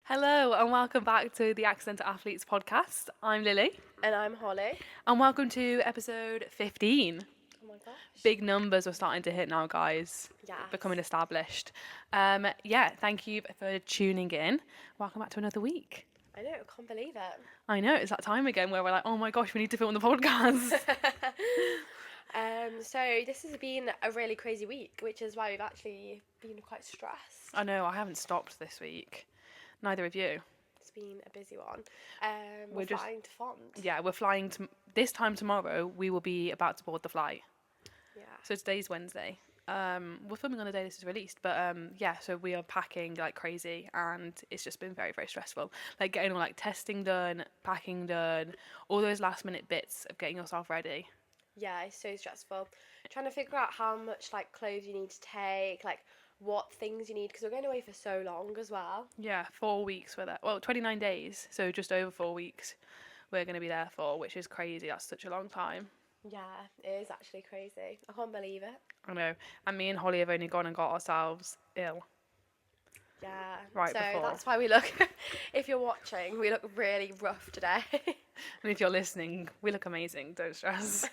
Hello and welcome back to the Accidental Athletes podcast. I'm Lily And I'm Holly. and welcome to episode 15. Oh my gosh. Big numbers we're starting to hit now, guys. Yes. Becoming established. Thank you for tuning in. Welcome back to another week. I know, I can't believe it. I know, it's that time again where we're like, oh my gosh, we need to film the podcast. So this has been a really crazy week, which is why we've actually been quite stressed. I know, I haven't stopped this week. Neither of you. It's been a busy one. We're We're just- flying to Font. Yeah, we're flying this time tomorrow. We will be about to board the flight. Yeah. So today's Wednesday. We're filming on the day this is released, but so we are packing like crazy, and it's just been very, very stressful. Like getting all like testing done, packing done, all those last minute bits of getting yourself ready. Yeah, it's so stressful. Trying to figure out how much like clothes you need to take, like what things you need, because we're going away for so long as well. Yeah, 4 weeks we're there. Well, 29 days, so just over 4 weeks we're going to be there for, which is crazy. That's such a long time. Yeah, it is actually crazy. I can't believe it. I know. And me and Holly have only gone and got ourselves ill. Yeah. Right so before. that's why we look, if you're watching, we look really rough today. And if you're listening, we look amazing, don't stress.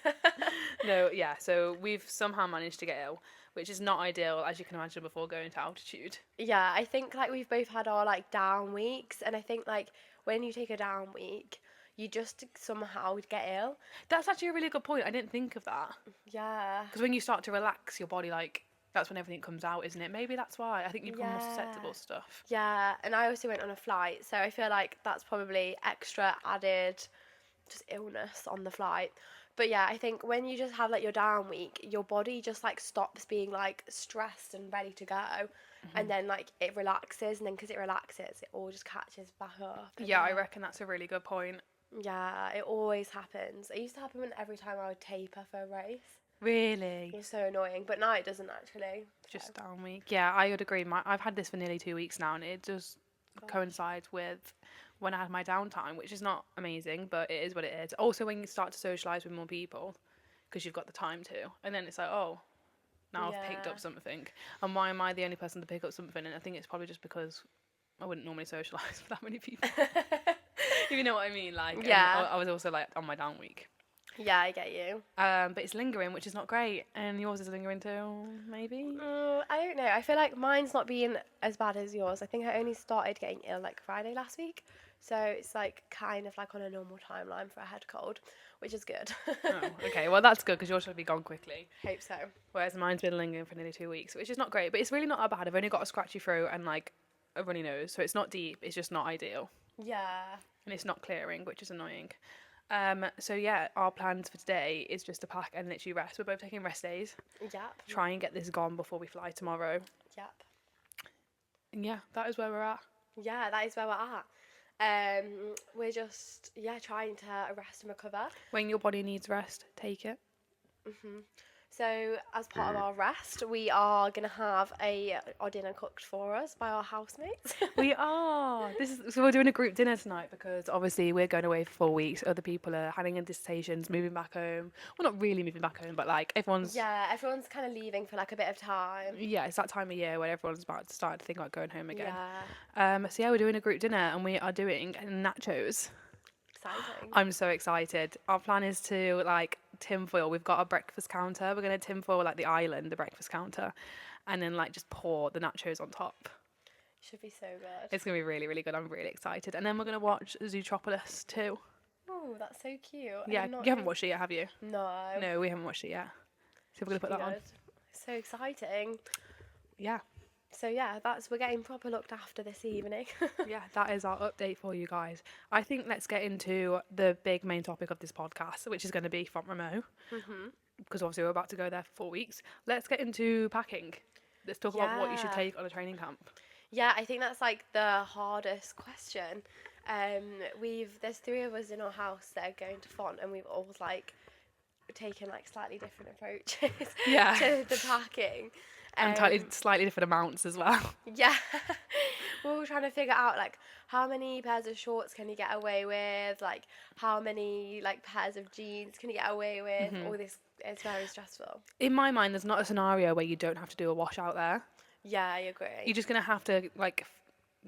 No, yeah, so we've somehow managed to get ill, which is not ideal, as you can imagine, before going to altitude. Yeah, I think like we've both had our like down weeks, and I think like when you take a down week, you just somehow get ill. That's actually a really good point. I didn't think of that. Yeah. Because when you start to relax your body, like, that's when everything comes out, isn't it? Maybe that's why. I think you become more susceptible to stuff. Yeah, and I also went on a flight, so I feel like that's probably extra added just illness on the flight. But yeah, I think when you just have like your down week, your body just like stops being like stressed and ready to go. And then like it relaxes, and then because it relaxes, it all just catches back up. Yeah, I reckon that's a really good point. Yeah, it always happens. It used to happen every time I would taper for a race. Really? It was so annoying, but now it doesn't actually. Just down week. Yeah, I would agree. I've had this for nearly 2 weeks now, and it just coincides with when I had my downtime, which is not amazing, but it is what it is. Also, when you start to socialise with more people, because you've got the time to, and then it's like, oh, now I've picked Yeah. up something. And why am I the only person to pick up something? And I think it's probably just because I wouldn't normally socialise with that many people. If you know what I mean, like, and Yeah. I was also like on my down week. Yeah, I get you. But it's lingering, which is not great. And yours is lingering too, maybe? I don't know. I feel like mine's not been as bad as yours. I think I only started getting ill like Friday last week. So it's like kind of like on a normal timeline for a head cold, which is good. Oh, okay. Well, that's good because yours should be gone quickly. Hope so. Whereas mine's been lingering for nearly 2 weeks, which is not great. But it's really not that bad. I've only got a scratchy throat and like a runny nose. So it's not deep. It's just not ideal. Yeah. And it's not clearing, which is annoying. So yeah, our plans for today is just to pack and literally rest. We're both taking rest days. Yep. Try and get this gone before we fly tomorrow. Yep. And yeah, that is where we're at. Yeah, that is where we're at. We're just trying to rest and recover. When your body needs rest, take it. So as part of our rest, we are gonna have our dinner cooked for us by our housemates. We are. So we're doing a group dinner tonight because obviously we're going away for 4 weeks. Other people are handing in dissertations, moving back home. Well, not really moving back home, but like everyone's. Yeah, everyone's kind of leaving for like a bit of time. Yeah, it's that time of year where everyone's about to start to think about going home again. Yeah, So yeah, we're doing a group dinner and we are doing nachos. exciting. I'm so excited. Our plan is to like tinfoil. We've got a breakfast counter. We're gonna tinfoil like the island, the breakfast counter, and then like just pour the nachos on top. Should be so good. It's gonna be really, really good. I'm really excited. And then we're gonna watch Zootropolis too. Oh, that's so cute. Yeah, you haven't watched it yet, have you? No. No, we haven't watched it yet. So we're gonna put that on. So exciting. Yeah, So yeah, we're getting proper looked after this evening. yeah, that is our update for you guys. I think let's get into the big main topic of this podcast, which is going to be from Romeu, because obviously we're about to go there for 4 weeks. Let's get into packing. Let's talk about what you should Yeah. take on a training camp. Yeah, I think that's like the hardest question. There's 3 of us in our house that are going to Font, and we've all like taken like slightly different approaches Yeah. to the packing. And slightly different amounts as well. Yeah, we're all trying to figure out like how many pairs of shorts can you get away with, like how many like pairs of jeans can you get away with. All this, it's very stressful. In my mind, there's not a scenario where you don't have to do a wash out there. Yeah, I agree. You're just going to have to like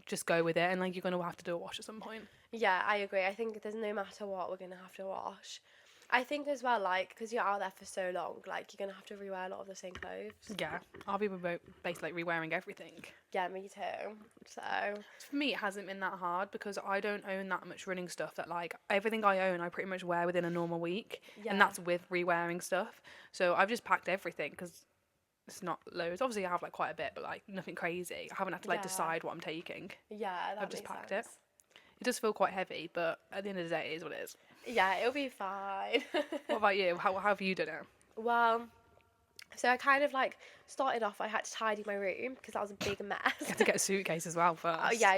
just go with it, and like you're gonna have to do a wash at some point. Yeah, I agree. I think there's no matter what, we're gonna have to wash. I think as well, like, because you're out there for so long, like, you're gonna have to rewear a lot of the same clothes. Yeah, I'll be basically like re-wearing everything. Yeah, me too. So, For me, it hasn't been that hard because I don't own that much running stuff that like everything I own, I pretty much wear within a normal week, yeah. and that's with re-wearing stuff. So I've just packed everything because it's not loads. Obviously, I have like quite a bit, but like nothing crazy. I haven't had to like Yeah. decide what I'm taking. Yeah, that I've just makes packed sense. it. It does feel quite heavy, but at the end of the day, it is what it is. Yeah, it'll be fine. What about you? How have you done it? Well, so I kind of like started off, I had to tidy my room because that was a big You mess. have to get a suitcase as well first. Oh, yeah,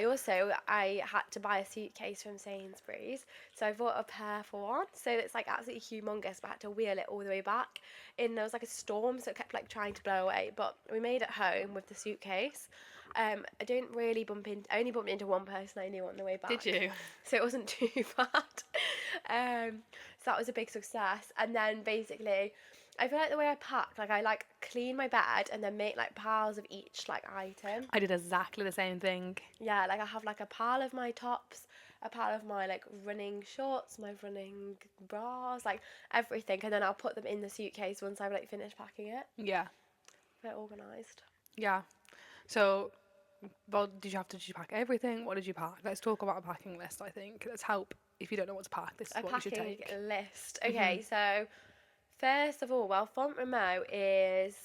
I had to buy a suitcase from Sainsbury's. So I bought a pair for one. So it's like absolutely humongous, but I had to wheel it all the way back. And there was like a storm, so it kept like trying to blow away. But we made it home with the suitcase. I didn't really I only bumped into one person I knew on the way back. Did you? So it wasn't too bad. So that was a big success. And then basically, I feel like the way I packed, like I like clean my bed and then make like piles of each like item. I did exactly the same thing. Yeah, like I have like a pile of my tops, a pile of my like running shorts, my running bras, like everything, and then I'll put them in the suitcase once I've like finished packing it. Yeah. They're organised. Yeah. So, well, did you pack everything? What did you pack? Let's talk about a packing list, I think. Let's help if you don't know what to pack. This is A what you should packing take. list. Okay, so first of all, well, Font Romeu is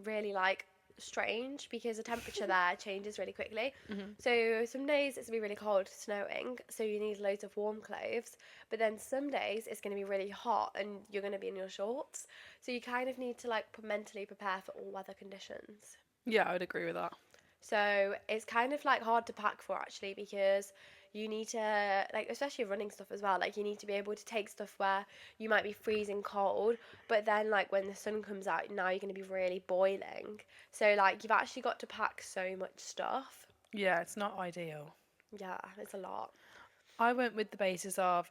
really like strange because the temperature there changes really quickly. So some days it's gonna be really cold, snowing, so you need loads of warm clothes. But then some days it's gonna be really hot and you're gonna be in your shorts. So you kind of need to like mentally prepare for all weather conditions. Yeah, I would agree with that. So it's kind of like hard to pack for actually because you need to like especially running stuff as well, like you need to be able to take stuff where you might be freezing cold, but then like when the sun comes out now you're going to be really boiling. So like you've actually got to pack so much stuff. Yeah, it's not ideal. Yeah, it's a lot. I went with the basis of,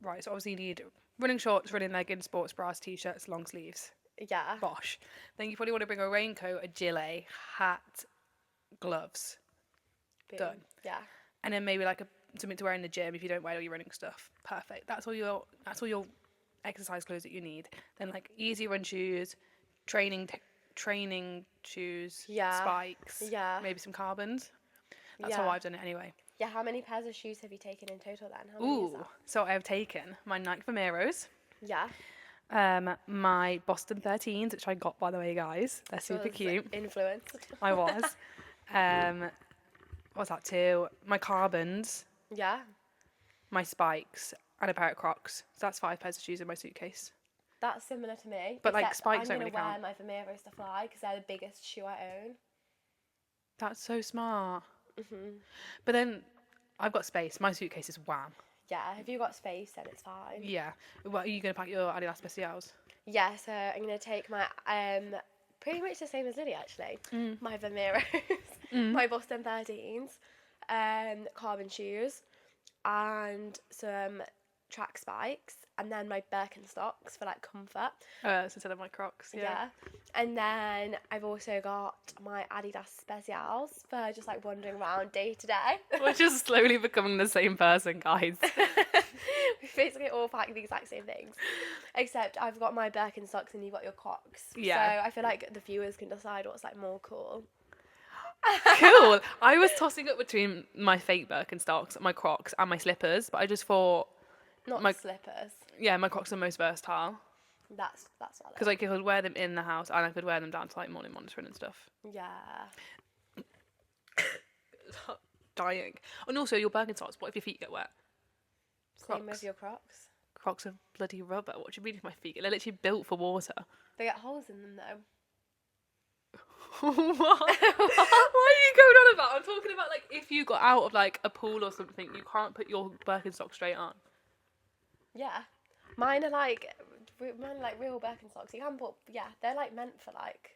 right, so obviously you need running shorts, running leggings, sports bras, t-shirts, long sleeves. Yeah. Bosh. Then you probably want to bring a raincoat, a gilet, hat, gloves. Boom. Done. Yeah. And then maybe like something to wear in the gym if you don't wear all your running stuff. Perfect. That's all your exercise clothes that you need. Then like easy run shoes, training shoes, Yeah. spikes, Yeah. maybe some carbons. That's Yeah. how I've done it anyway. Yeah, how many pairs of shoes have you taken in total then? How many is Ooh, that? so I have taken my Nike Vomeros, Yeah. my Boston 13s, which I got by the way, guys. They're super Was cute. influenced. I was. What's that too? My carbons, Yeah. my spikes, and a pair of Crocs. So that's 5 pairs of shoes in my suitcase. That's similar to me. But, like, except spikes I'm don't gonna really wear my Vomeros to fly because they're the biggest shoe I own. That's so smart. But then I've got space. My suitcase is wham. Yeah, if you've got space, then it's fine. Yeah. What are you gonna pack your Adidas Specials? Yeah, so I'm gonna take my pretty much the same as Lily actually. My Vomeros, my Boston 13s, carbon shoes, and some track spikes, and then my Birkenstocks for like comfort. Instead of my Crocs. Yeah. And then I've also got my Adidas Specials for just like wandering around day to day. We're just slowly becoming the same person, guys. We basically all pack the exact same things. Except I've got my Birkenstocks and you've got your Crocs. Yeah. So I feel like the viewers can decide what's like more cool. Cool. I was tossing up between my fake Birkenstocks, my Crocs, and my slippers, but I just thought, Not My- slippers. yeah, my Crocs are most versatile. That's valid. Because like, I could wear them in the house and I could wear them down to like morning monitoring and stuff. Yeah. Dying. And also your Birkenstocks, what if your feet get wet? Same Crocs. with your Crocs. Crocs are bloody rubber. What do you mean if my feet? They're literally built for water. They get holes in them though. What? What are you going on about? I'm talking about like if you got out of like a pool or something, you can't put your Birkenstock straight on. Yeah. Mine are like real Birkenstocks. You can put, yeah, they're like meant for like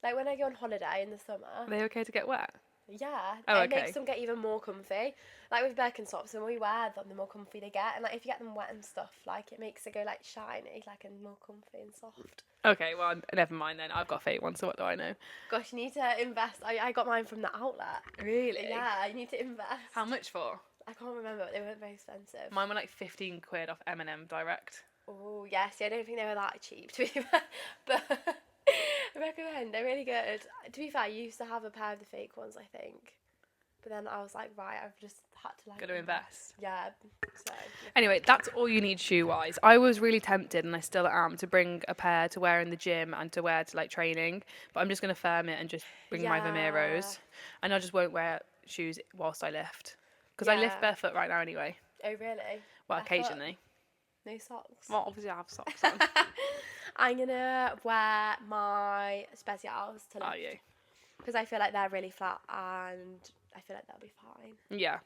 when I go on holiday in the summer. Are they okay to get wet? Yeah, Oh, it makes okay. them get even more comfy. Like with Birkenstocks, the more you wear them, the more comfy they get. And like if you get them wet and stuff, like it makes it go like shiny, like and more comfy and soft. Okay, well, never mind then. I've got fake ones, so what do I know? Gosh, you need to invest. I got mine from the outlet. Really? Yeah, you need to invest. How much for? I can't remember, but they weren't very expensive. Mine were like 15 quid off M&M direct. Oh, yes, yeah, I don't think they were that cheap, to be fair. But I recommend, they're really good. To be fair, I used to have a pair of the fake ones, I think. But then I was like, right, I've just had to like. Got to invest. Yeah, so. Anyway, that's all you need shoe-wise. I was really tempted, and I still am, to bring a pair to wear in the gym and to wear to like training. But I'm just going to firm it and just bring my Yeah. Vomeros. And I just won't wear shoes whilst I lift. Because I lift Yeah. barefoot right now anyway. Oh, really? Well, Barefoot? occasionally. No socks? Well, obviously I have socks on. I'm gonna wear my specials to Are lift. you? Because I feel like they're really flat and I feel like they'll be fine. Yeah.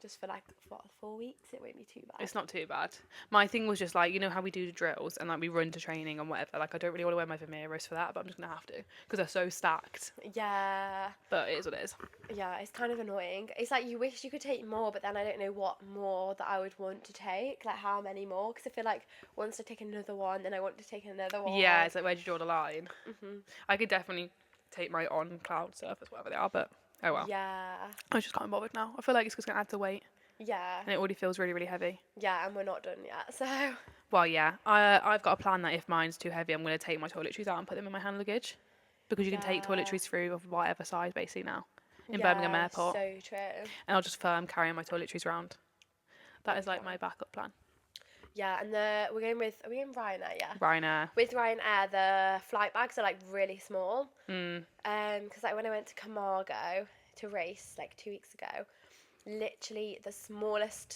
Just for like, what, 4 weeks? It won't be too bad. It's not too bad. My thing was just like, you know how we do the drills and like we run to training and whatever. Like I don't really want to wear my Vomeros for that, but I'm just gonna have to because they're so stacked. Yeah. But it is what it is. Yeah, it's kind of annoying. It's like you wish you could take more, but then I don't know what more that I would want to take. Like how many more? Because I feel like once I take another one, then I want to take another one. Yeah, it's like where do you draw the line? Mhm. I could definitely take my on cloud surface, whatever they are, but oh well. Yeah. I just can't be bothered now. I feel like it's just gonna add to weight, Yeah. and it already feels really, really heavy. Yeah, and we're not done yet. So. Well, yeah, I've got a plan that if mine's too heavy, I'm gonna take my toiletries out and put them in my hand luggage, because you can take Yeah. toiletries through of whatever size basically now in Birmingham Yeah, Airport, so true. and I'll just carrying my toiletries around. That is like my backup plan. Yeah, and we're going with, are we in Ryanair? Yeah. Ryanair. With Ryanair, the flight bags are like really small. Mm. Because like when I went to Camargo to race like 2 weeks ago, literally the smallest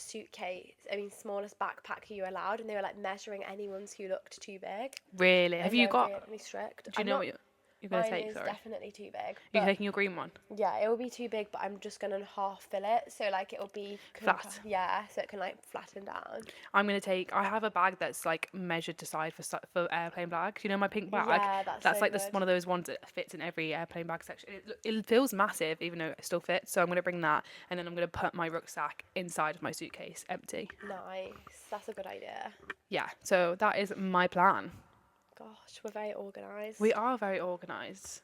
smallest backpack you were allowed, and they were like measuring anyone's who looked too big. Really? Have And you they're got? really strict. Do you I'm know not- what you're gonna Mine take? is Sorry. definitely too big. You're but- taking your green one. Yeah, it will be too big, but I'm just gonna half fill it, so like it'll be Flat. Yeah, so it can like flatten down. I'm gonna take. I have a bag that's like measured to size for airplane bags. You know my pink bag. Yeah, that's so like good. one of those ones that fits in every airplane bag section. It feels massive, even though it still fits. So I'm gonna bring that, and then I'm gonna put my rucksack inside of my suitcase, empty. Nice, that's a good idea. Yeah. So that is my plan. Gosh, we're very organised. We are very organised.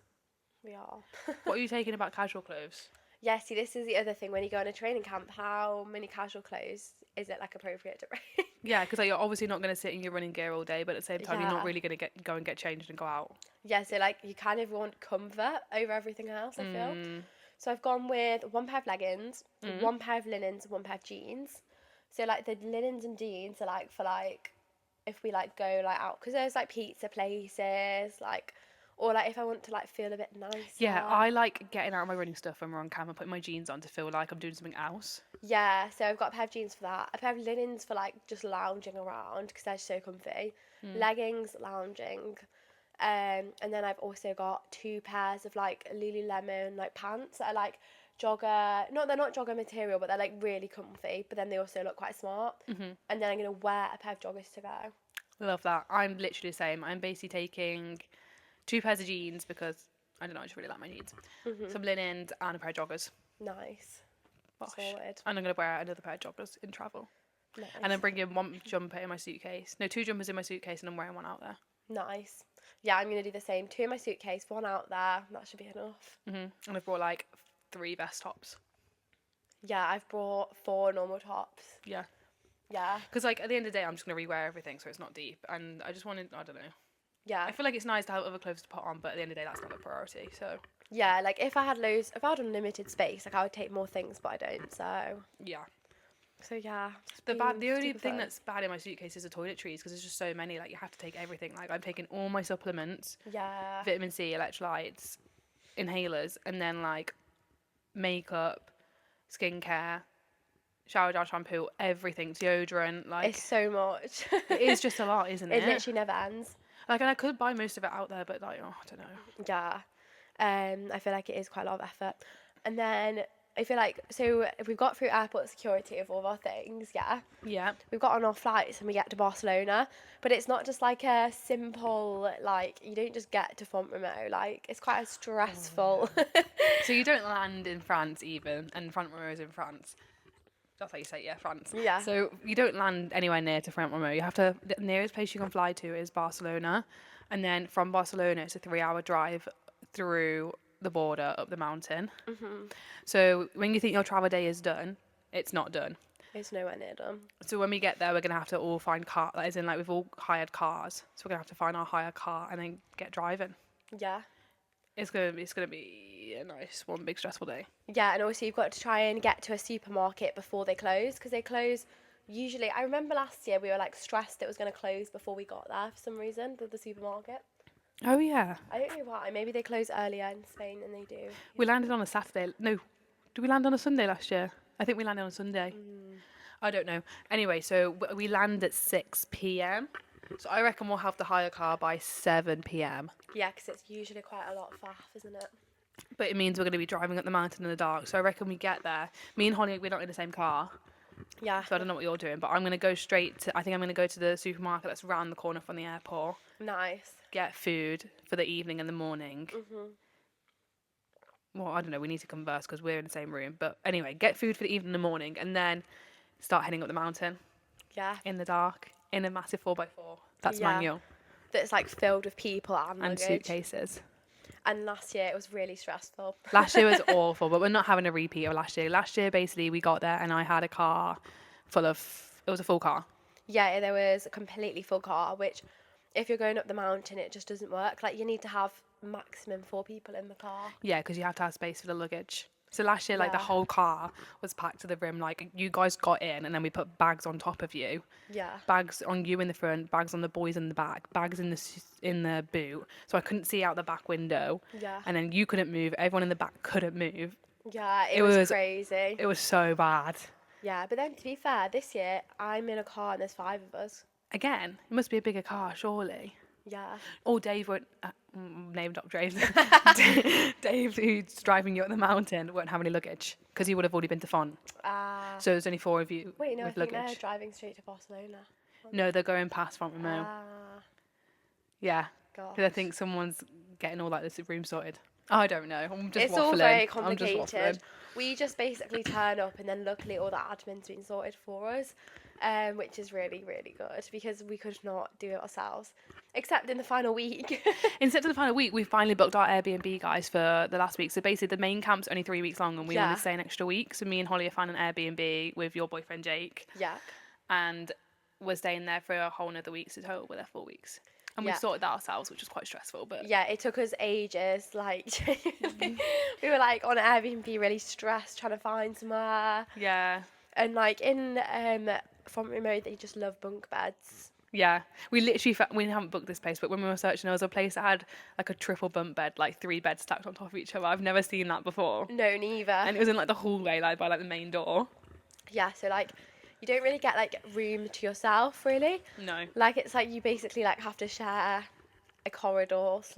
We are. What are you taking about casual clothes? Yeah, see, this is the other thing. When you go on a training camp, how many casual clothes is it like appropriate to bring? Yeah, because like, you're obviously not gonna sit in your running gear all day, but at the same time, you're Yeah. not really gonna go and get changed and go out. Yeah, so like you kind of want comfort over everything else, I feel. Mm. So I've gone with one pair of leggings, Mm. one pair of linens, one pair of jeans. So like the linens and jeans are like for like if we like go like out, because there's like pizza places, like, or like if I want to like feel a bit nicer. Yeah, I like getting out of my running stuff when we're on camera, putting my jeans on to feel like I'm doing something else. Yeah, so I've got a pair of jeans for that, a pair of linens for like just lounging around because they're so comfy, leggings, lounging, and then I've also got 2 pairs of like Lululemon like pants that are like jogger, they're not jogger material, but they're like really comfy, but then they also look quite smart. Mm-hmm. And then I'm gonna wear a pair of joggers to go. Love that. I'm literally the same. I'm basically taking 2 pairs of jeans because I don't know, I just really like my jeans. Some linens and a pair of joggers. Nice. Bosh. Sorted. And I'm gonna wear another pair of joggers in travel. Nice. And then bring in 1 jumper in my suitcase. No, 2 jumpers in my suitcase, and I'm wearing 1 out there. Nice. Yeah, I'm gonna do the same. 2 in my suitcase, 1 out there. That should be enough. And I've brought like 3 vest tops. Yeah, I've brought 4 normal tops. Yeah. Yeah. Because like at the end of the day, I'm just gonna rewear everything, so it's not deep. And I just wanted, I don't know. Yeah. I feel like it's nice to have other clothes to put on, but at the end of the day, that's not the priority. So Yeah, like if I had unlimited space, like I would take more things, but I don't. So yeah. Yeah. The only thing that's bad in my suitcase is the toiletries because there's just so many. Like you have to take everything. Like I'm taking all my supplements, Yeah. vitamin C, electrolytes, inhalers, and then like makeup, skincare, shower gel, shampoo, everything, deodorant. Like It's so much. it is just a lot, isn't It it? literally never ends. Like, and I could buy most of it out there, but like, oh, I don't know. Yeah. I feel like it is quite a lot of effort. And then I feel like, so if we've got through airport security of all of our things, yeah. Yeah. We've got on our flights and we get to Barcelona, but it's not just like a simple, like, you don't just get to Font Romeu, like, it's quite a stressful. So you don't land in France even, and Front Row is in France. That's how you say it, yeah, France. Yeah. So you don't land anywhere near to Front Row. You have to, the nearest place you can fly to is Barcelona. And then from Barcelona, it's a 3 hour drive through the border up the mountain. So when you think your travel day is done, it's not done. It's nowhere near done. So when we get there, we're going to have to all find car, as in like we've all hired cars. So we're going to have to find our hire car and then get driving. Yeah. It's gonna be a nice one big stressful day. Yeah, and also you've got to try and get to a supermarket before they close, because they close usually. I remember last year we were like stressed it was going to close before we got there for some reason, the supermarket. Oh yeah. I don't know why. Maybe they close earlier in Spain than they do. We landed on a Saturday. No, did we land on a Sunday last year? I think we landed on a Sunday. I don't know. Anyway, so we land at 6 p.m. So I reckon we'll have the hire car by 7 p.m. Yeah, because it's usually quite a lot of faff, isn't it? But it means we're going to be driving up the mountain in the dark. So I reckon we get there. Me and Holly, we're not in the same car. Yeah. So I don't know what you're doing. But I'm going to go straight to, I think I'm going to go to the supermarket that's round the corner from the airport. Nice. Get food for the evening and the morning. Well, I don't know. We need to converse because we're in the same room. But anyway, get food for the evening and the morning. And then start heading up the mountain Yeah. in the dark in a massive 4x4. That's Yeah. manual. That's like filled with people and And luggage. suitcases. And last year it was really stressful. Last year was awful, but we're not having a repeat of last year. Last year, basically, we got there and I had a car full of, it was a full car. Yeah, there was a completely full car, which if you're going up the mountain, it just doesn't work. Like, you need to have maximum 4 people in the car. Yeah, because you have to have space for the luggage. So last year, like the Yeah. whole car was packed to the rim. Like you guys got in and then we put bags on top of you. Yeah. Bags on you in the front, bags on the boys in the back, bags in the boot. So I couldn't see out the back window. Yeah. And then you couldn't move. Everyone in the back couldn't move. Yeah, It it was was- crazy. It was so bad. Yeah, but then to be fair, this year I'm in a car and there's 5 of us. Again, it must be a bigger car, surely. Yeah. Or Dave won't, name drop Dave. Dave, who's driving you up the mountain, won't have any luggage because he would have already been to Font. So So there's only 4 of you wait, no, I with think they're luggage. driving straight to Barcelona. No, they're going past Font Romeu. Yeah, God. because I think someone's getting all like this room sorted. I don't know. I'm just It's waffling. all very I'm just complicated. waffling. We just basically turn up and then luckily all the admin's been sorted for us, which is really, really good because we could not do it ourselves, except in the final week. Instead of the final week, we finally booked our Airbnb, guys, for the last week. So basically, the main camp's only 3 weeks long, and we Yeah. only stay an extra week. So me and Holly have found an Airbnb with your boyfriend Jake, Yeah. and we're staying there for a whole another week. So total, we're there 4 weeks, and we Yeah. sorted that ourselves, which was quite stressful. But Yeah, it took us ages. Like, we were like on Airbnb, really stressed, trying to find somewhere. yeah, And like in Font Romeu, they just love bunk beds. yeah, we literally we haven't booked this place, but when we were searching, there was a place that had like a triple bunk bed, like 3 beds stacked on top of each other. I've never seen that before, No, neither. and it was in like the hallway, like by like the main door. Yeah, so like you don't really get like room to yourself, really. No. Like it's like you basically like have to share a corridor /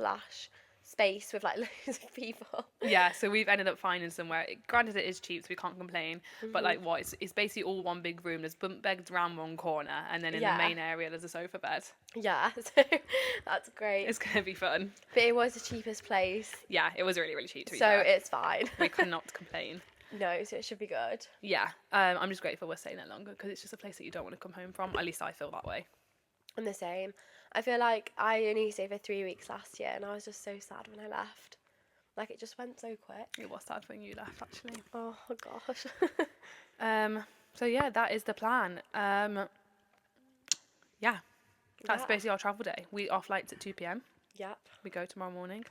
space with like loads of people. Yeah, so we've ended up finding somewhere. Granted, it is cheap, so we can't complain. But like, what? It's basically all one big room. There's bunk beds around one corner, and then in Yeah. the main area, there's a sofa bed. Yeah, so that's great. It's gonna be fun. But it was the cheapest place, Yeah, it was really, really cheap to be so fair. it's fine. We cannot complain. No, so it should be good. Yeah, I'm just grateful we're staying there longer because it's just a place that you don't want to come home from. At least I feel that way. I'm the same. I feel like I only stayed for 3 weeks last year, and I was just so sad when I left. Like it just went so quick. It was sad when you left, actually. Oh gosh. So yeah, that is the plan. Yeah, that's Yeah. basically our travel day. Our flight's at 2 p.m. Yep. We go tomorrow morning.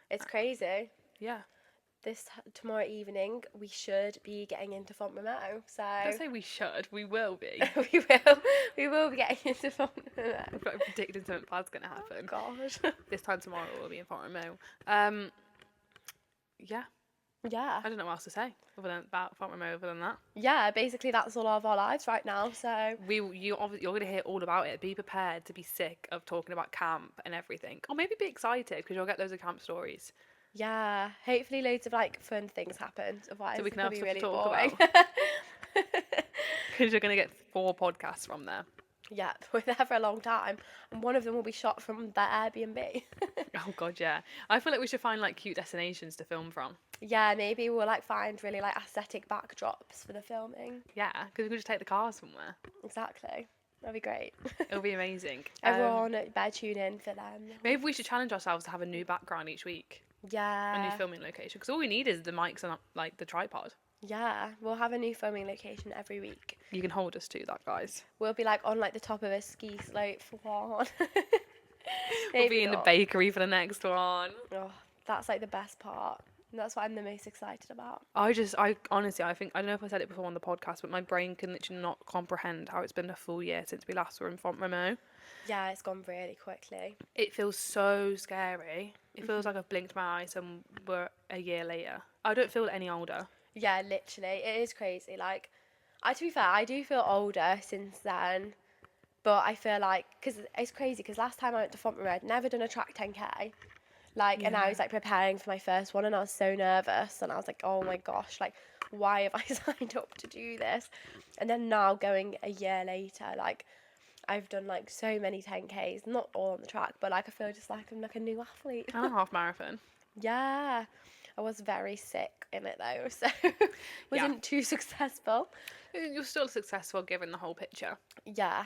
It's crazy. Yeah. Tomorrow evening we should be getting into Font Romeu. So Don't say we should. We will be. we will be getting into Font Romeu. We've got predicted something bad's going to happen. Gosh. This time tomorrow we'll be in Font Romeu. Yeah, Yeah. I don't know what else to say about Font Romeu other than that. Yeah, basically that's all of our lives right now. So You're going to hear all about it. Be prepared to be sick of talking about camp and everything. Or maybe be excited because you'll get loads of camp stories. Yeah, hopefully loads of like fun things happen. Otherwise, So we it's can gonna have be stuff to really talk boring. about. Because you're going to get 4 podcasts from there. Yeah, we're there for a long time, and one of them will be shot from their Airbnb. Oh, God, yeah. I feel like we should find, like, cute destinations to film from. Yeah, maybe we'll like find really like aesthetic backdrops for the filming. Yeah, because we could just take the car somewhere. Exactly, that'd be great. It'll be amazing. Everyone better tune in for them. Maybe we should challenge ourselves to have a new background each week. A new Yeah, filming location. Because all we need is the mics and, like, the tripod. yeah, we'll have a new filming location every week. You can hold us to that, guys. We'll be like on like the top of a ski slope for one. We'll Maybe be in the not. bakery for the next one. Oh, that's like the best part. That's what I'm the most excited about. I honestly, I don't know if I said it before on the podcast, but my brain can literally not comprehend how it's been a full year since we last were in Font Romeu. Yeah, it's gone really quickly. It feels so scary. It feels like I've blinked my eyes and we're a year later. I don't feel any older. Yeah, literally, it is crazy. Like, to be fair, I do feel older since then, but I feel like because it's crazy. Because last time I went to Font Romeu, I'd never done a track 10K. Like, and I was like preparing for my first one, and I was so nervous, and I was like, oh my gosh, like, why have I signed up to do this? And then now going a year later, like, I've done like so many 10Ks, not all on the track, but like I feel just like I'm like a new athlete. And a half marathon. Yeah, I was very sick in it though, so wasn't too successful. You're still successful given the whole picture. Yeah.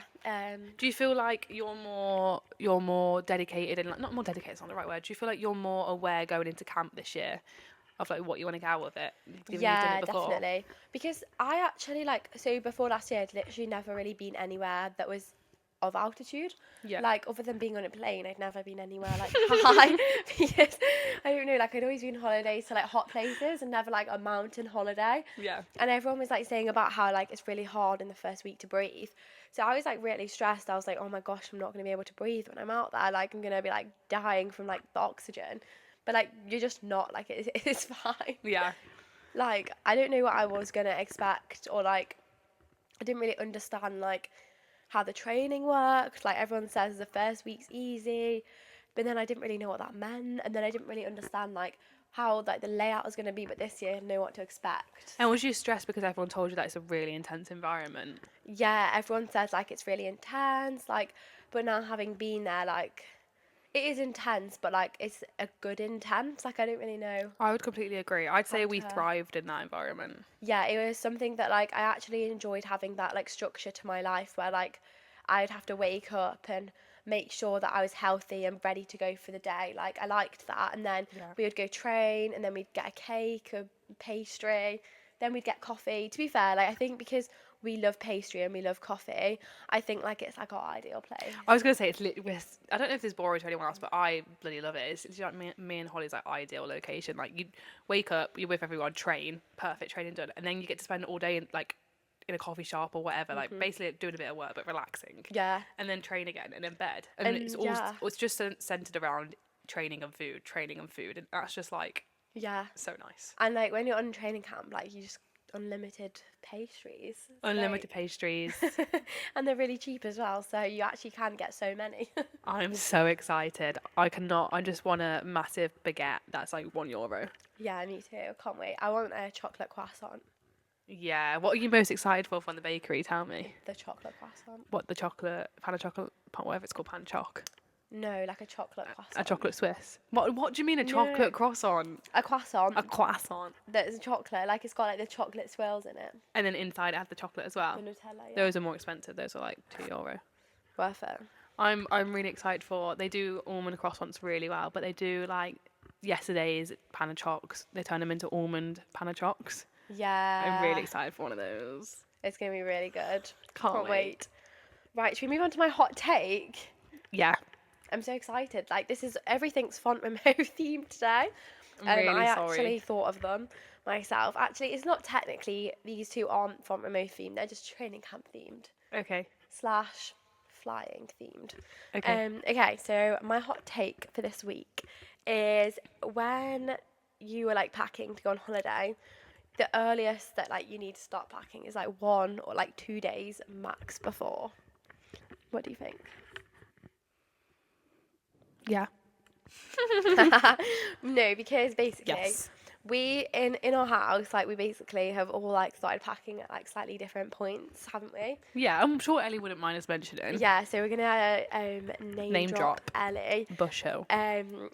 Do you feel like you're more dedicated and like, not more dedicated, it's not the right word. Do you feel like you're more aware going into camp this year of like what you want to get out of it? Given you've done Yeah, it before? definitely. Because I actually like so before last year, I'd literally never really been anywhere that was of altitude. Yeah. Like other than being on a plane, I'd never been anywhere like high because I don't know. Like I'd always been on holidays to like hot places and never like a mountain holiday. Yeah. And everyone was like saying about how like it's really hard in the first week to breathe. So I was like really stressed. I was like, oh my gosh, I'm not gonna be able to breathe when I'm out there. Like I'm gonna be like dying from like the oxygen. But like you're just not. Like it's fine. Yeah. Like I don't know what I was gonna expect, or like I didn't really understand like how the training worked. Like everyone says the first week's easy, but then I didn't really know what that meant, and then I didn't really understand like how like the layout was gonna be. But this year I know what to expect. And was you stressed because everyone told you that it's a really intense environment? Yeah, everyone says like it's really intense, like, but now having been there, like it is intense, but like it's a good intense. Like I don't really know. I would completely agree. I'd say we to- thrived in that environment. Yeah, it was something that like I actually enjoyed having that like structure to my life where like I'd have to wake up and make sure that I was healthy and ready to go for the day. Like I liked that, and then Yeah. we would go train, and then we'd get a cake, a pastry, then we'd get coffee. To be fair, like I think because we love pastry and we love coffee, I think like it's like our ideal place. I was gonna say it's I don't know if this is boring to anyone else, but I bloody love it. It's like me and Holly's like ideal location. Like you wake up, you're with everyone, train, perfect training done, and then you get to spend all day in like in a coffee shop or whatever, like basically doing a bit of work but relaxing. Yeah. And then train again and then bed, and it's all it's just centered around training and food, and that's just like Yeah. so nice. And like when you're on training camp, like you just unlimited pastries. It's Unlimited pastries. great. And they're really cheap as well, so you actually can get so many. I'm so excited. I just want a massive baguette that's like €1. Yeah, me too. Can't wait. I want a chocolate croissant. Yeah. What are you most excited for from the bakery? Tell me. The chocolate croissant. What, the chocolate, pan of chocolate, whatever it's called, pan choc? No, like a chocolate croissant. A chocolate Swiss? What do you mean a chocolate croissant? A croissant. A croissant. That's chocolate. Like it's got like the chocolate swirls in it. And then inside it has the chocolate as well. The Nutella. Yeah. Those are more expensive. Those are like €2. Worth it. I'm really excited for. They do almond croissants really well, but they do like yesterday's pan of chocs. They turn them into almond pan of chocs. Yeah. I'm really excited for one of those. It's gonna be really good. Can't wait. Right, should we move on to my hot take? Yeah. I'm so excited. Like this is everything's Font Romeu themed today. I'm really I sorry. actually thought of them myself. Actually, it's not technically, these two aren't Font Romeu themed. They're just training camp themed Okay. / flying themed. Okay. Okay, so my hot take for this week is when you were like packing to go on holiday, the earliest that like you need to start packing is like 1 or like 2 days max before. What do you think? Yeah. No, because basically Yes. we in our house, like we basically have all like started packing at like slightly different points, haven't we? Yeah, I'm sure Ellie wouldn't mind us mentioning. Yeah, so we're gonna name Name drop drop. Ellie. Bush Hill.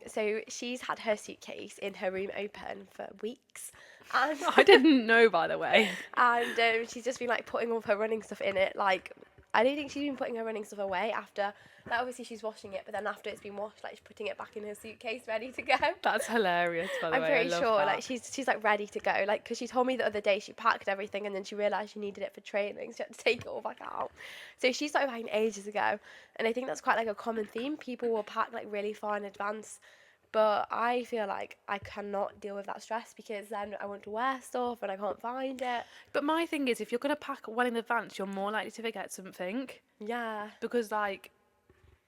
So she's had her suitcase in her room open for weeks, and I didn't know, by the way. and she's just been like putting all of her running stuff in it. Like I don't think she's been putting her running stuff away after. Like obviously she's washing it, but then after it's been washed, like she's putting it back in her suitcase, ready to go. That's hilarious, by the I'm way. I pretty love sure, that. like she's like ready to go, like because she told me the other day she packed everything and then she realised she needed it for training, so she had to take it all back out. So she started packing ages ago, and I think that's quite like a common theme. People will pack like really far in advance, but I feel like I cannot deal with that stress because then I want to wear stuff and I can't find it. But my thing is, if you're going to pack well in advance, you're more likely to forget something. Yeah, Because, like,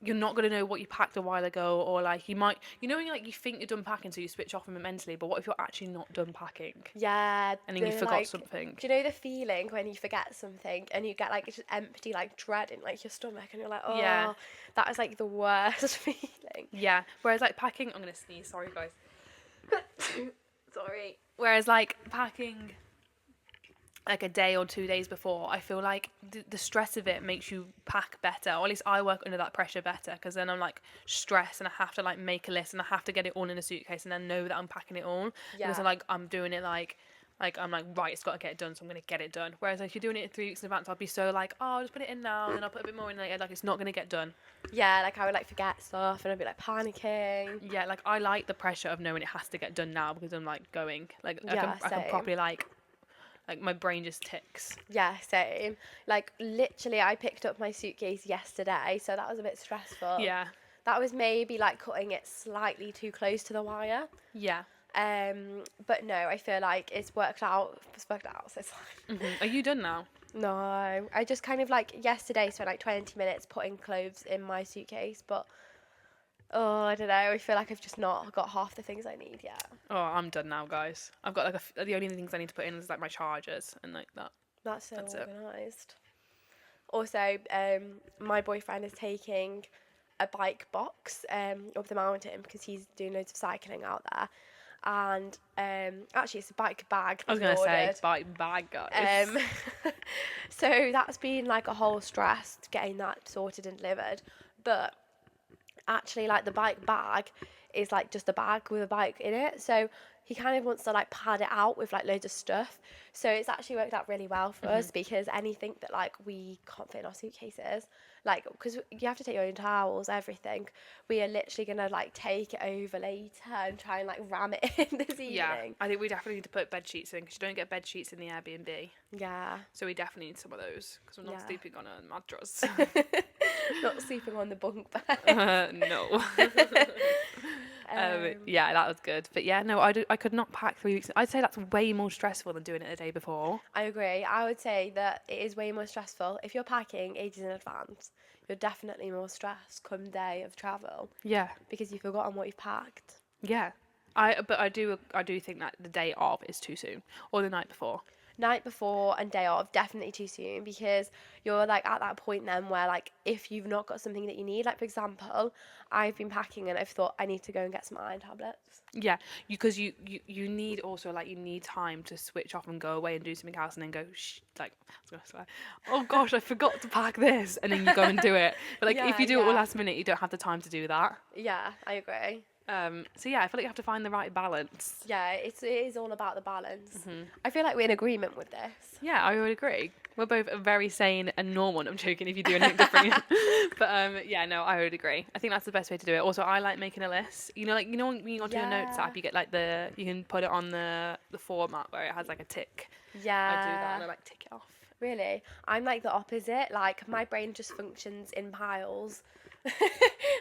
you're not going to know what you packed a while ago, or like you might, when you like you think you're done packing, so you switch off from it mentally. But what if you're actually not done packing yeah. and then you the, forgot like, something? Do you know the feeling when you forget something and you get like just empty like dread in like your stomach and you're like, oh, Yeah. that is like the worst feeling. Yeah. Whereas like packing, I'm gonna sneeze. Sorry, guys. Sorry. Whereas like packing like a day or 2 days before, I feel like the stress of it makes you pack better, or at least I work under that pressure better, because then I'm like stressed and I have to like make a list and I have to get it all in a suitcase and then know that I'm packing it all, because Yeah. I'm doing it like I'm like, right, it's got to get it done, so I'm going to get it done. Whereas like, if you're doing it in 3 weeks in advance, I'll be so like, oh, I'll just put it in now and then I'll put a bit more in later, like it's not going to get done. Yeah, like I would like forget stuff and I'd be like panicking. Yeah, like I like the pressure of knowing it has to get done now, because I'm like going like Yeah, I can same. properly like my brain just ticks. Yeah, same. Like literally I picked up my suitcase yesterday, so that was a bit stressful. Yeah. That was maybe like cutting it slightly too close to the wire. Yeah. But no, I feel like it's worked out. It's worked out, so it's fine. Are you done now? No, I just kind of like yesterday spent like 20 minutes putting clothes in my suitcase, but oh, I don't know. I feel like I've just not got half the things I need yet. Oh, I'm done now, guys. I've got like the only things I need to put in is like my chargers and like that. That's so That's it. organised. Also, my boyfriend is taking a bike box up the mountain because he's doing loads of cycling out there. And actually, it's a bike bag. I was that gonna he say ordered. bike bag, guys. So that's been like a whole stress getting that sorted and delivered. But actually, like the bike bag is like just a bag with a bike in it. So he kind of wants to like pad it out with like loads of stuff. So it's actually worked out really well for us because anything that like we can't fit in our suitcases, like because you have to take your own towels, everything. We are literally gonna like take it over later and try and like ram it in this Yeah, evening. I think we definitely need to put bed sheets in, because you don't get bed sheets in the Airbnb. Yeah. So we definitely need some of those, because we're not Yeah. sleeping on a mattress. Not sleeping on the bunk bed. No. Yeah, that was good. But yeah, no, I could not pack 3 weeks. I'd say that's way more stressful than doing it the day before. I agree. I would say that it is way more stressful. If you're packing ages in advance, you're definitely more stressed come day of travel Yeah, because you've forgotten what you've packed. yeah. But I do think that the day of is too soon, or the night before. Night before and day of, definitely too soon because you're like at that point then where like if you've not got something that you need, like for example, I've been packing and I've thought I need to go and get some iron tablets. Yeah, because you need also like you need time to switch off and go away and do something else and then go like I was gonna swear, oh gosh, I forgot to pack this, and then you go and do it. But like if Yeah, you do it all yeah. last minute, you don't have the time to do that. Yeah, I agree. So yeah, I feel like you have to find the right balance. Yeah, it is all about the balance. I feel like we're in agreement with this. Yeah, I would agree. We're both very sane and normal. I'm joking if you do anything different. But yeah, no, I would agree. I think that's the best way to do it. Also, I like making a list. When you go to a notes Yeah. app, you get like you can put it on the format where it has like a tick. Yeah. I do that and I like tick it off. Really? I'm like the opposite. Like my brain just functions in piles.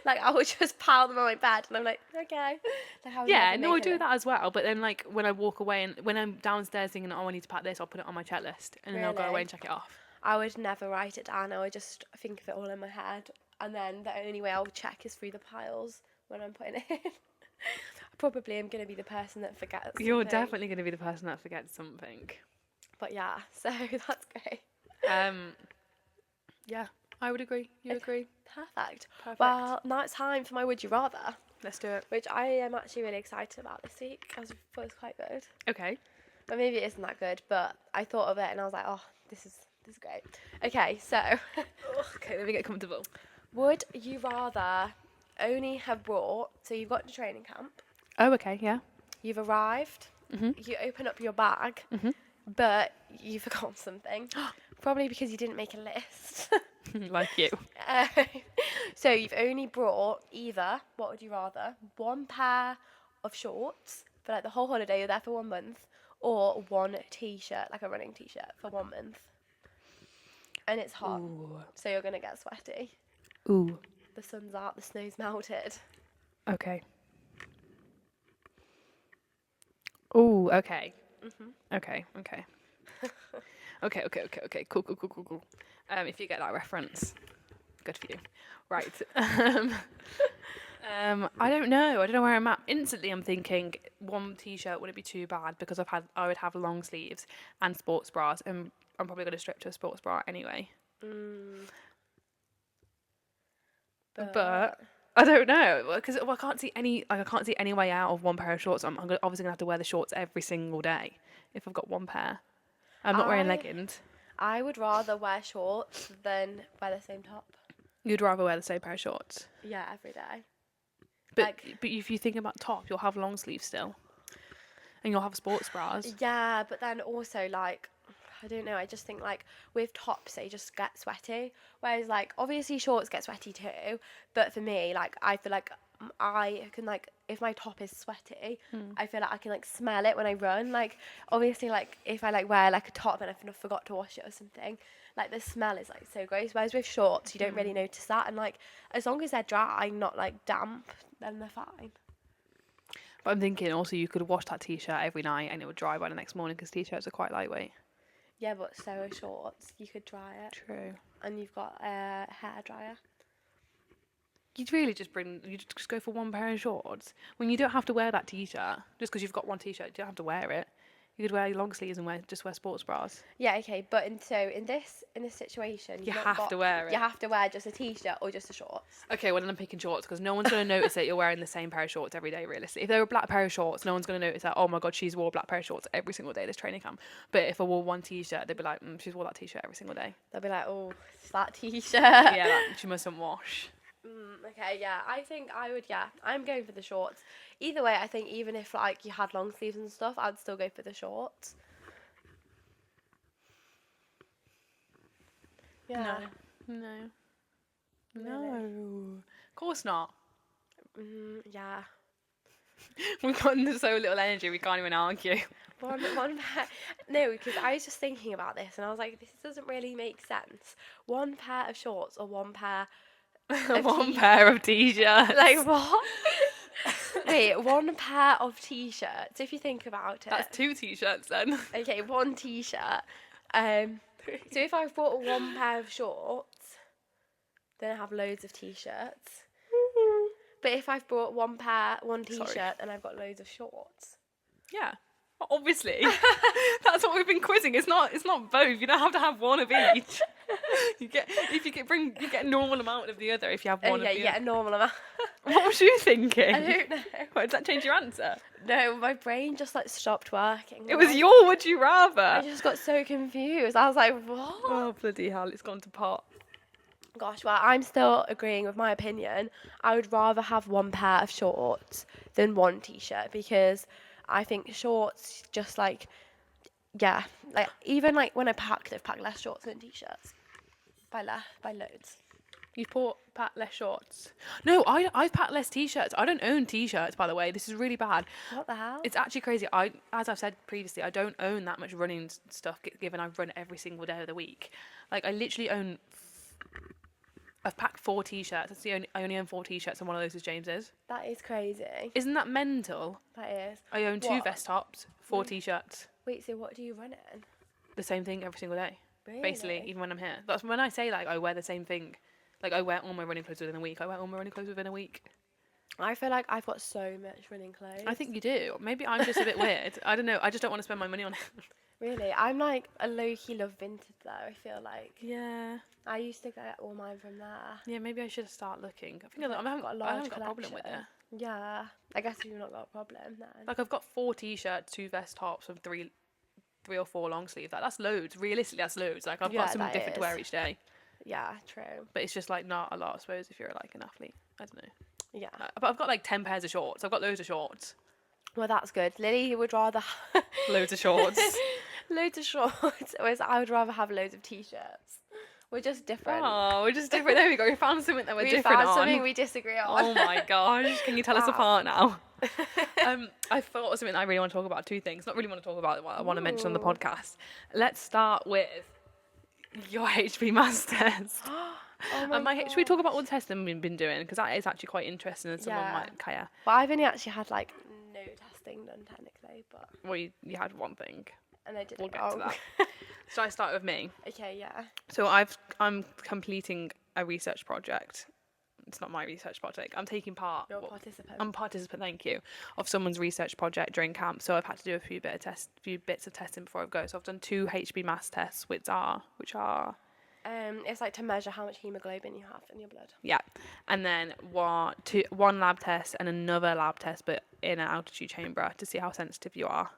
Like I would just pile them on my bed and I'm like, okay. Like, I would Yeah, never no, I make do it. that as well. But then like when I walk away and when I'm downstairs thinking, oh, I need to pack this, I'll put it on my checklist and then I'll go Really? away and check it off. I would never write it down. I would just think of it all in my head. And then the only way I'll check is through the piles when I'm putting it in. I probably am going to be the person that forgets You're something. definitely going to be the person that forgets something. But yeah, so that's great. Yeah, I would agree. You agree? Perfect. Perfect. Well, now it's time for my Would You Rather. Let's do it. which I am actually really excited about this week. I thought it was quite good. Okay. But maybe it isn't that good, but I thought of it and I was like, oh, this is great. Okay, so Okay, let me get comfortable. would you rather only have brought, so you've got to training camp, Oh, okay, yeah. you've arrived, you open up your bag, but you forgot something. Probably because you didn't make a list. Like you. Uh, so you've only brought either, what would you rather, one pair of shorts for like the whole holiday, you're there for 1 month, or one t-shirt, like a running t-shirt for 1 month. And it's hot, Ooh. so you're going to get sweaty. Ooh. The sun's out, the snow's melted. Okay. Ooh, okay. Okay, okay. Okay. Cool. If you get that reference, good for you. Right. I don't know. I don't know where I'm at. Instantly, I'm thinking one t-shirt wouldn't be too bad because I would have long sleeves and sports bras, and I'm probably going to strip to a sports bra anyway. But I don't know because I can't see any way out of one pair of shorts. I'm obviously gonna have to wear the shorts every single day if I've got one pair. I'm not wearing leggings. I would rather wear shorts than wear the same top. You'd rather wear the same pair of shorts. Yeah, every day. But if you think about top, you'll have long sleeves still, and you'll have sports bras. Yeah, but then also like, I don't know, I just think like with tops they just get sweaty. Whereas like obviously shorts get sweaty too, but for me like I feel like I can like if my top is sweaty, I feel like I can like smell it when I run. Like obviously like if I like wear like a top and I forgot to wash it or something, like the smell is like so gross. Whereas with shorts you don't really notice that, and like as long as they're dry, not like damp, then they're fine. But I'm thinking also you could wash that t-shirt every night and it would dry by the next morning because t-shirts are quite lightweight. Yeah, but so are shorts. You could dry it. True. And you've got a hair dryer. You'd really you just go for one pair of shorts when you don't have to wear that t-shirt just because you've got one t-shirt. You don't have to wear it. You could wear long sleeves and wear sports bras. Yeah, okay, but in this situation, You have to wear it. You have to wear just a t-shirt or just a shorts. Okay, well then I'm picking shorts because no one's going to notice that you're wearing the same pair of shorts every day, realistically. If they were a black pair of shorts, no one's going to notice that, oh my god, she's wore a black pair of shorts every single day this training camp. But if I wore one t-shirt, they'd be like, she's wore that t-shirt every single day. They'll be like, oh, it's that t-shirt. Yeah, she mustn't wash. Okay, yeah, I think I would, yeah, I'm going for the shorts. Either way, I think even if like you had long sleeves and stuff, I'd still go for the shorts. Yeah. No. Really? Of course not. Yeah. We've got so little energy, we can't even argue. One pair. No, because I was just thinking about this and I was like, this doesn't really make sense. One pair of shorts or one pair of One pair of t-shirts. Like what? Wait, one pair of t-shirts. If you think about it. That's two t-shirts then. Okay, one t-shirt. So if I've bought one pair of shorts, then I have loads of t-shirts. But if I've bought one t-shirt, Sorry. then I've got loads of shorts. Yeah. Well, obviously. That's what we've been quizzing. It's not both. You don't have to have one of each. You get a normal amount of the other if you have one of Yeah, the you get a normal amount. What was you thinking? I don't know. What, did that change your answer? No, my brain just like stopped working. It was your would you I rather. just got so confused. I was like, what? Oh, bloody hell, it's gone to pot. Gosh, well, I'm still agreeing with my opinion. I would rather have one pair of shorts than one t-shirt because I think shorts just like, yeah, like even like when I packed, I've packed less shorts than t-shirts by loads. You've packed less shorts. No, I've packed less t-shirts. I don't own t-shirts, by the way. This is really bad. What the hell? It's actually crazy. As I've said previously, I don't own that much running stuff given I run every single day of the week. Like, I literally own... I've packed 4 t-shirts. I only own 4 t-shirts and one of those is James's. That is crazy. Isn't that mental? That is. I own 2 What? vest tops, 4 t-shirts. Wait, so what do you run in? The same thing every single day. Really? Basically, even when I'm here. That's when I say, like, I wear the same thing. Like, I wear all my running clothes within a week. I feel like I've got so much running clothes. I think you do. Maybe I'm just a bit weird. I don't know. I just don't want to spend my money on it. Really, I'm like a low-key love Vinted though. I feel like Yeah. I used to get all mine from there. Yeah, maybe I should start looking. I think I've, like, got a I large haven't got a problem with collection. it. Yeah, I guess you've not got a problem then. Like I've got 4 t-shirts, 2 vest tops, and three or 4 long sleeves. Like that's loads. Realistically, that's loads. Like I've got Yeah, something that different to is. wear each day. Yeah, true. But it's just like not a lot, I suppose, if you're like an athlete. I don't know. Yeah. But I've got like 10 pairs of shorts. I've got loads of shorts. Well, that's good. Lily would rather Loads of shorts. loads of shorts, whereas I would rather have loads of t-shirts. We're just different. Oh, we're just different. There we go. We found something that we're We different found on. something we disagree on. Oh my gosh. Can you tell us Wow. apart now? I thought of something I really want to talk about. 2 things. Not really want to talk about what I want to mention on the Ooh. podcast. Let's start with your HB Masters. Oh my Should we God. talk about all the testing we've been doing? Because that is actually quite interesting and someone Yeah. might care. Well, I've only actually had like no testing done technically, but Well, you had one thing. and I did We'll it get to wrong. that. Should I start with me? Okay, yeah. So I'm completing a research project. It's not my research project. I'm taking part. You're a participant. I'm a participant, thank you, of someone's research project during camp. So I've had to do a few bits of testing before I go. So I've done 2 HB mass tests, which are It's like to measure how much hemoglobin you have in your blood. yeah, and then one lab test and another lab test, but in an altitude chamber to see how sensitive you are.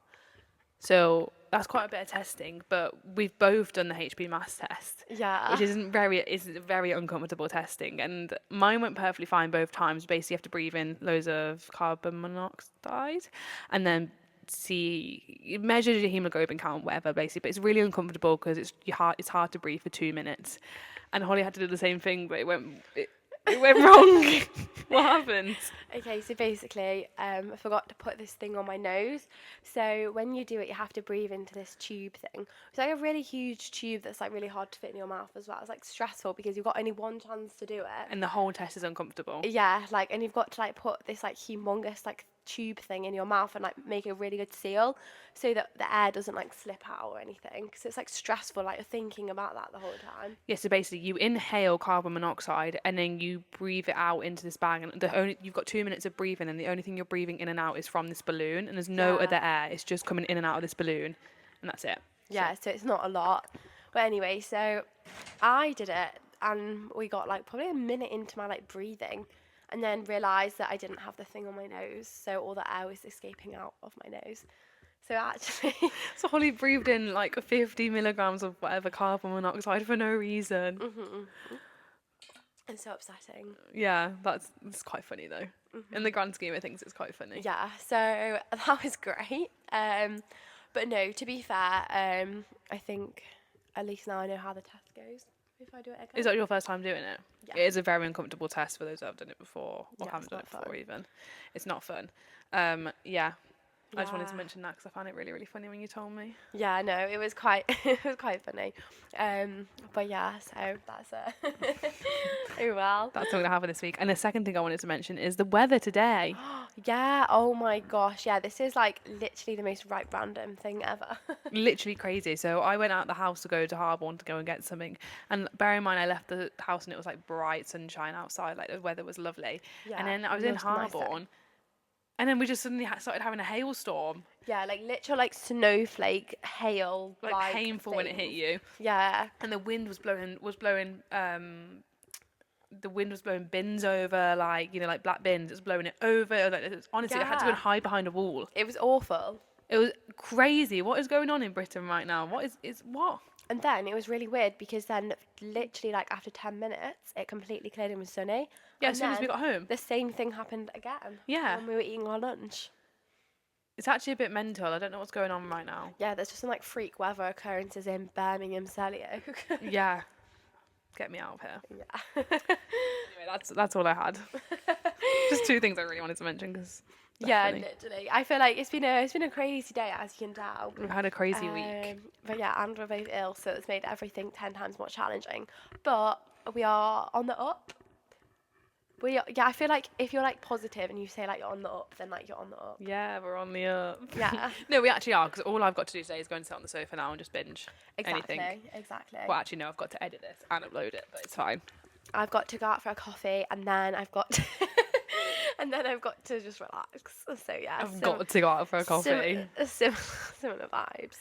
So that's quite a bit of testing, but we've both done the HB mass test, Yeah. which isn't very uncomfortable testing. And mine went perfectly fine both times. Basically, you have to breathe in loads of carbon monoxide, and then it measures your hemoglobin count, whatever, basically. But it's really uncomfortable because it's hard to breathe for 2 minutes. And Holly had to do the same thing, but it went wrong. What happened? Okay, so basically, I forgot to put this thing on my nose. So when you do it, you have to breathe into this tube thing. It's like a really huge tube that's like really hard to fit in your mouth as well. It's like stressful because you've got only one chance to do it. And the whole test is uncomfortable. Yeah, like, and you've got to like put this like humongous like tube thing in your mouth and like make a really good seal so that the air doesn't like slip out or anything. Because it's like stressful, like you're thinking about that the whole time. Yeah, so basically you inhale carbon monoxide and then you breathe it out into this bag, and you've got 2 minutes of breathing, and the only thing you're breathing in and out is from this balloon, and there's no Yeah. other air. It's just coming in and out of this balloon, and that's it. Yeah, so it's not a lot. But anyway, so I did it and we got like probably a minute into my like breathing and then realised that I didn't have the thing on my nose, so all the air was escaping out of my nose. So actually, So Holly breathed in like 50 milligrams of whatever carbon monoxide for no reason. it's so upsetting. Yeah, it's quite funny though. In the grand scheme of things, it's quite funny. Yeah, so that was great. But no, to be fair, I think at least now I know how the test goes if I do it again. Is that your first time doing it? Yeah. It is a very uncomfortable test for those that have done it before or Yeah, haven't it's done it not before fun. even. It's not fun. Yeah. I just wanted to Yeah. mention that because I found it really, really funny when you told me. Yeah, no, it was quite it was quite funny. But yeah, so that's it. Oh well. That's all going to happen this week. And the second thing I wanted to mention is the weather today. Yeah, oh my gosh, yeah, this is like literally the most right random thing ever. Literally crazy. So I went out the house to go to Harborne to go and get something. And bear in mind, I left the house and it was like bright sunshine outside. Like the weather was lovely. Yeah, And then I was it in was a nice day. Harborne. And then we just suddenly started having a hailstorm. Yeah, like literal like snowflake hail. Like painful when it hit things. you. Yeah. And the wind was blowing bins over, like, you know, like black bins. It was blowing it over. Like, honestly, I had to go and Yeah. hide behind a wall. It was awful. It was crazy. What is going on in Britain right now? What? And then it was really weird because then literally like after 10 minutes it completely cleared and was sunny. Yeah, And as soon as we then got home. the same thing happened again. Yeah. When we were eating our lunch. It's actually a bit mental. I don't know what's going on right now. Yeah, there's just some like freak weather occurrences in Birmingham, Selly Oak. Yeah. Get me out of here. Yeah. Anyway, that's all I had. Just 2 things I really wanted to mention because Yeah, literally. I feel like it's been a crazy day, as you can tell. we've had a crazy week. But yeah, and we're both ill, so it's made everything 10 times more challenging. But we are on the up. Yeah, I feel like if you're like positive and you say like you're on the up, then like you're on the up. Yeah, we're on the up. Yeah. No, we actually are, because all I've got to do today is go and sit on the sofa now and just binge Exactly. anything. Exactly. Well, actually, no, I've got to edit this and upload it, but it's fine. I've got to go out for a coffee, and then I've got to and then I've got to just relax. So yeah, I've got to go out for a coffee. similar vibes.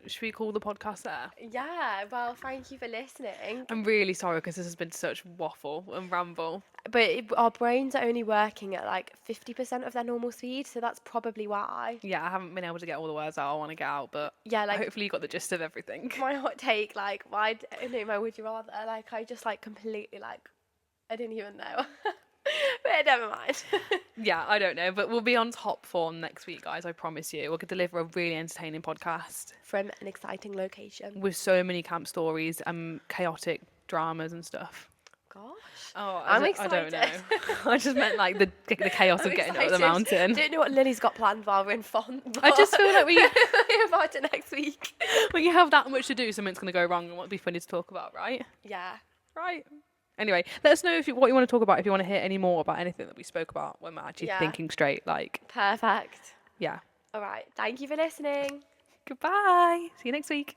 Should we call the podcast there? Yeah, well, thank you for listening. I'm really sorry because this has been such waffle and ramble. But our brains are only working at like 50% of their normal speed, so that's probably why. Yeah, I haven't been able to get all the words out I want to get out, but Yeah, like hopefully you got the gist of everything. my hot take, like, why, no, my would you rather, like, I just like completely, like, I didn't even know. But never mind. Yeah, I don't know, but we'll be on top form next week, guys. I promise you. We'll deliver a really entertaining podcast From an exciting location. with so many camp stories and chaotic dramas and stuff. Gosh. Oh, I'm I excited. don't know. I just meant like the chaos of I'm getting up the excited. mountain. Don't know what Lily's got planned while we're in Font. I just feel like about it next week. when you have that much to do, something's going to go wrong and what would be funny to talk about, right? Yeah. Right. Anyway, let us know what you want to talk about, if you want to hear any more about anything that we spoke about when we're actually thinking straight. Like, Perfect. yeah. All right. Thank you for listening. Goodbye. See you next week.